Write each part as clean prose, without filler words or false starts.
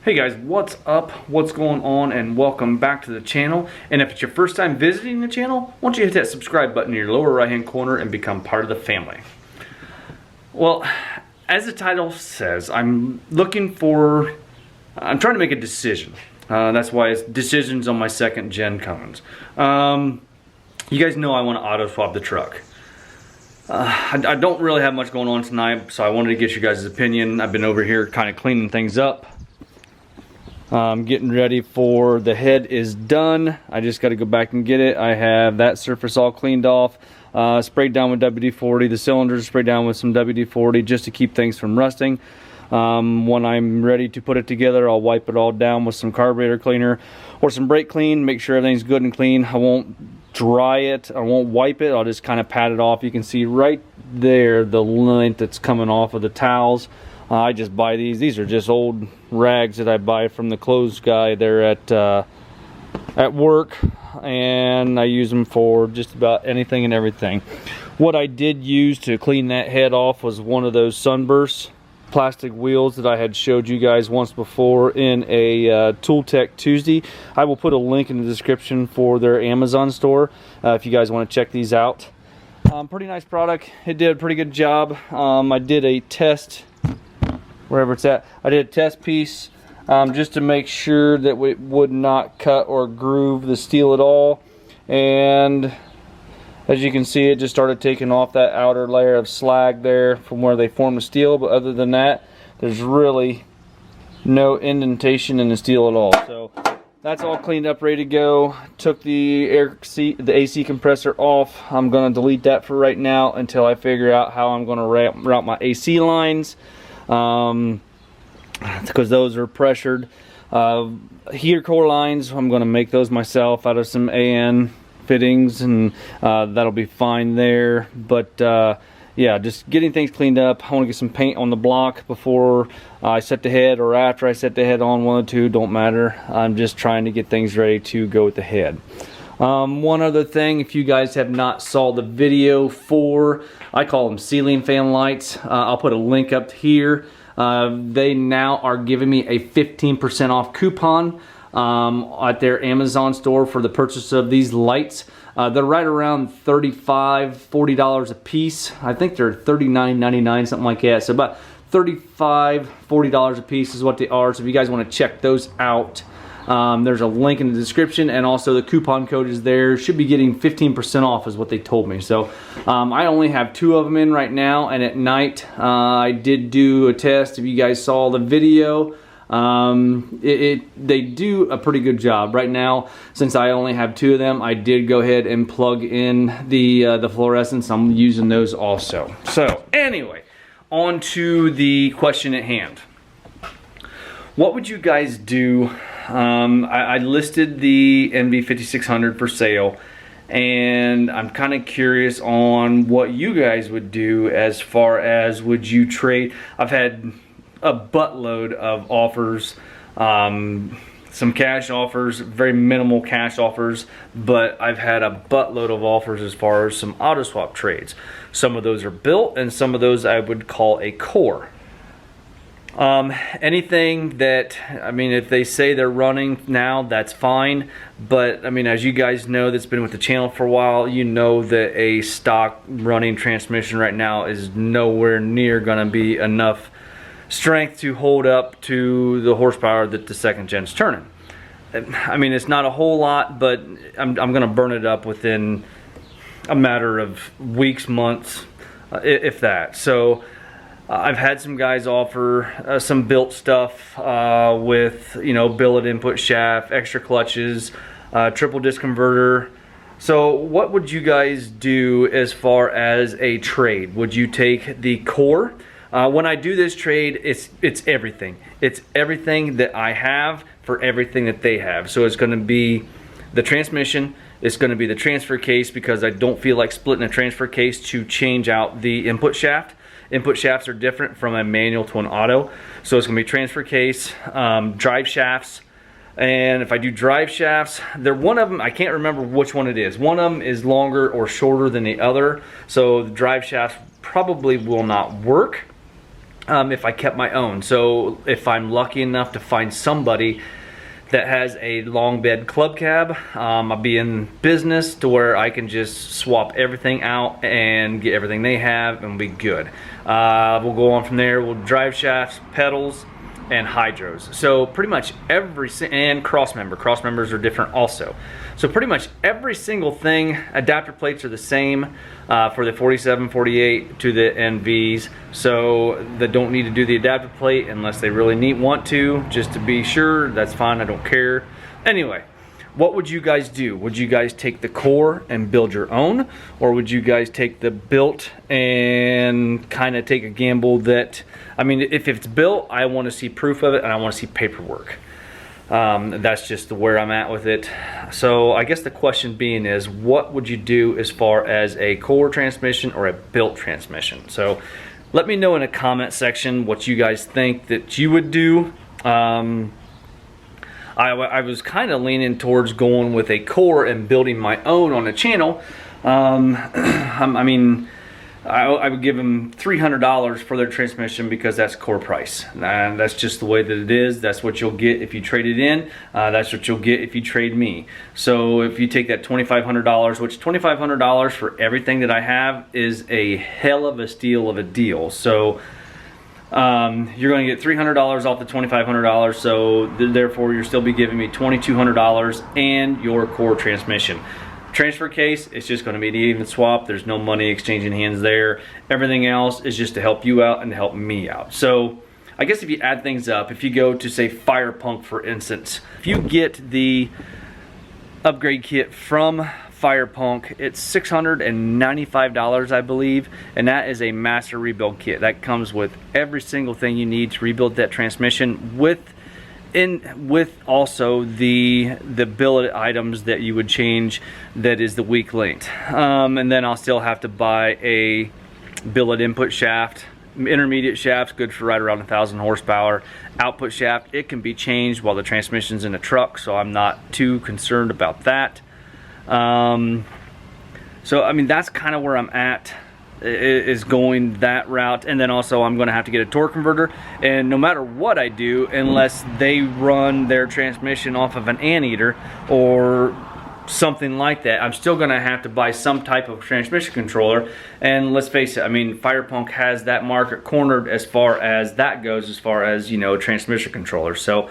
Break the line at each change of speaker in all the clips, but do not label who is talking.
Hey guys, what's up? What's going on? And welcome back to the channel. And if it's your first time visiting the channel, why don't you hit that subscribe button in your lower right hand corner and become part of the family. Well, as the title says, I'm trying to make a decision. That's why it's decisions on my second Gen Cummins. You guys know I want to auto swap the truck. I don't really have much going on tonight, so I wanted to get you guys' opinion. I've been over here kind of cleaning things up. Getting ready for the head is done. I just got to go back and get it. I have that surface all cleaned off, sprayed down with WD-40. The cylinders sprayed down with some WD-40 just to keep things from rusting. When I'm ready to put it together, I'll wipe it all down with some carburetor cleaner or some brake clean, make sure everything's good and clean. I won't dry it, I won't wipe it, I'll just kind of pat it off. You can see right there the lint that's coming off of the towels. I just buy these are just old rags that I buy from the clothes guy there at work, and I use them for just about anything and everything. What I did use to clean that head off was one of those Sunburst plastic wheels that I had showed you guys once before in a Tool Tech Tuesday. I will put a link in the description for their Amazon store if you guys want to check these out. Pretty nice product. It did a pretty good job. I did a test wherever it's at. I did a test piece just to make sure that it would not cut or groove the steel at all, and as you can see, it just started taking off that outer layer of slag there from where they form the steel. But other than that, there's really no indentation in the steel at all. So that's all cleaned up, ready to go. Took the AC compressor off. I'm going to delete that for right now until I figure out how I'm going to route my AC lines, because those are pressured. Heater core lines, I'm going to make those myself out of some AN fittings, and that'll be fine there. But yeah, just getting things cleaned up. I want to get some paint on the block before I set the head, or after I set the head on. One or two, don't matter. I'm just trying to get things ready to go with the head. One other thing, if you guys have not saw the video for, I call them ceiling fan lights, I'll put a link up here. They now are giving me a 15% off coupon at their Amazon store for the purchase of these lights. They're right around $35, $40 a piece. I think they're $39.99, something like that. So about $35, $40 a piece is what they are. So if you guys want to check those out, there's a link in the description, and also the coupon code is there. Should be getting 15% off is what they told me. So I only have 2 of them in right now, and at night I did do a test. If you guys saw the video, they do a pretty good job. Right now, since I only have 2 of them, I did go ahead and plug in the fluorescents. I'm using those also. So anyway, on to the question at hand. What would you guys do? I listed the NV5600 for sale, and I'm kind of curious on what you guys would do as far as, would you trade? I've had a buttload of offers, some cash offers, very minimal cash offers, but I've had a buttload of offers as far as some auto swap trades. Some of those are built, and some of those I would call a core. Anything that, I mean, if they say they're running now, that's fine, but I mean, as you guys know that's been with the channel for a while, you know that a stock running transmission right now is nowhere near gonna be enough strength to hold up to the horsepower that the second gen's turning. I mean, it's not a whole lot, but I'm gonna burn it up within a matter of weeks, months, if that. So I've had some guys offer some built stuff with, you know, billet input shaft, extra clutches, triple disc converter. So what would you guys do as far as a trade? Would you take the core? When I do this trade, it's everything. It's everything that I have for everything that they have. So it's going to be the transmission. It's going to be the transfer case, because I don't feel like splitting a transfer case to change out the input shaft. Input shafts are different from a manual to an auto. So it's going to be transfer case, drive shafts. And if I do drive shafts, one of them, I can't remember which one it is. One of them is longer or shorter than the other. So the drive shafts probably will not work. if I kept my own. So if I'm lucky enough to find somebody that has a long bed club cab, I'll be in business to where I can just swap everything out and get everything they have and we'll be good. We'll go on from there. We'll drive shafts, pedals, and hydros. So pretty much and cross members are different also. So pretty much every single thing, adapter plates are the same for the 47, 48 to the NVs. So they don't need to do the adapter plate unless they really want to, just to be sure. That's fine, I don't care. Anyway, what would you guys do? Would you guys take the core and build your own? Or would you guys take the built and kind of take a gamble that, I mean, if it's built, I want to see proof of it and I want to see paperwork. That's just where I'm at with it. So I guess the question being is, what would you do as far as a core transmission or a built transmission? So let me know in the comment section what you guys think that you would do. I was kind of leaning towards going with a core and building my own on the channel. I mean, I would give them $300 for their transmission because that's core price. And that's just the way that it is. That's what you'll get if you trade it in. That's what you'll get if you trade me. So if you take that $2,500, which $2,500 for everything that I have is a hell of a steal of a deal. So you're going to get $300 off the $2,500, so therefore you'll still be giving me $2,200 and your core transmission. Transfer case, it's just going to be an even swap. There's no money exchanging hands there. Everything else is just to help you out and to help me out. So I guess if you add things up, if you go to say Fire Punk for instance, if you get the upgrade kit from Fire Punk, it's $695 I believe, and that is a master rebuild kit. That comes with every single thing you need to rebuild that transmission with also the billet items that you would change, that is the weak link. And then I'll still have to buy a billet input shaft. Intermediate shafts good for right around 1,000 horsepower. Output shaft, it can be changed while the transmission's in the truck, so I'm not too concerned about that. So I mean, that's kind of where I'm at, is going that route. And then also I'm going to have to get a torque converter, and no matter what I do, unless they run their transmission off of an anteater or something like that, I'm still going to have to buy some type of transmission controller. And let's face it, I mean, Fire Punk has that market cornered as far as that goes, as far as, you know, transmission controllers. So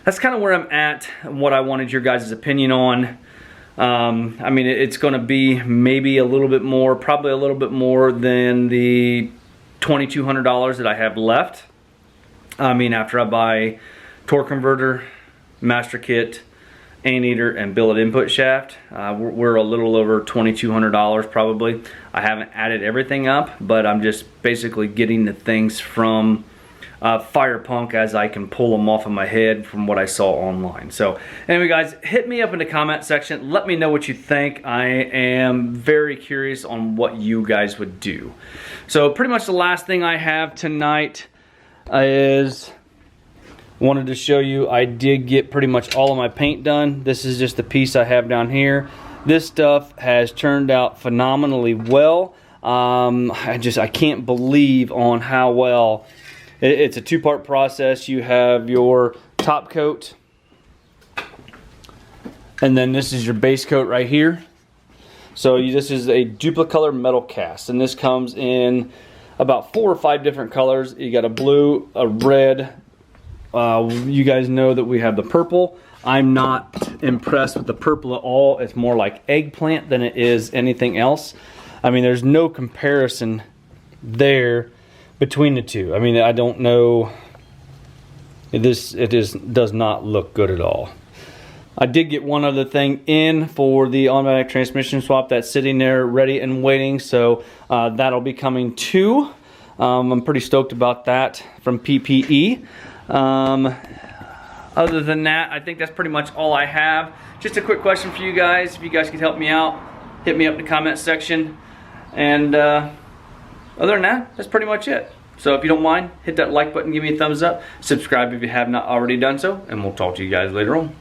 that's kind of where I'm at and what I wanted your guys' opinion on. I mean, it's going to be maybe a little bit more, probably a little bit more than the $2,200 that I have left. I mean, after I buy torque converter, master kit, anteater, and billet input shaft, we're a little over $2,200 probably. I haven't added everything up, but I'm just basically getting the things from Fire Punk as I can pull them off of my head from what I saw online. So anyway guys, hit me up in the comment section. Let me know what you think. I am very curious on what you guys would do. So pretty much the last thing I have tonight is, wanted to show you, I did get pretty much all of my paint done. This is just the piece I have down here. This stuff has turned out phenomenally well. I can't believe on how well. It's a two-part process. You have your top coat, and then this is your base coat right here. So this is a duplicolor metal cast, and this comes in about 4 or 5 different colors. You got a blue, a red. You guys know that we have the purple. I'm not impressed with the purple at all. It's more like eggplant than it is anything else. I mean, there's no comparison there between the two. I mean, I don't know. It does not look good at all. I did get one other thing in for the automatic transmission swap that's sitting there ready and waiting, so that'll be coming too. I'm pretty stoked about that from PPE. Other than that, I think that's pretty much all I have. Just a quick question for you guys. If you guys could help me out, hit me up in the comment section. And other than that, that's pretty much it. So if you don't mind, hit that like button, give me a thumbs up, subscribe if you have not already done so, and we'll talk to you guys later on.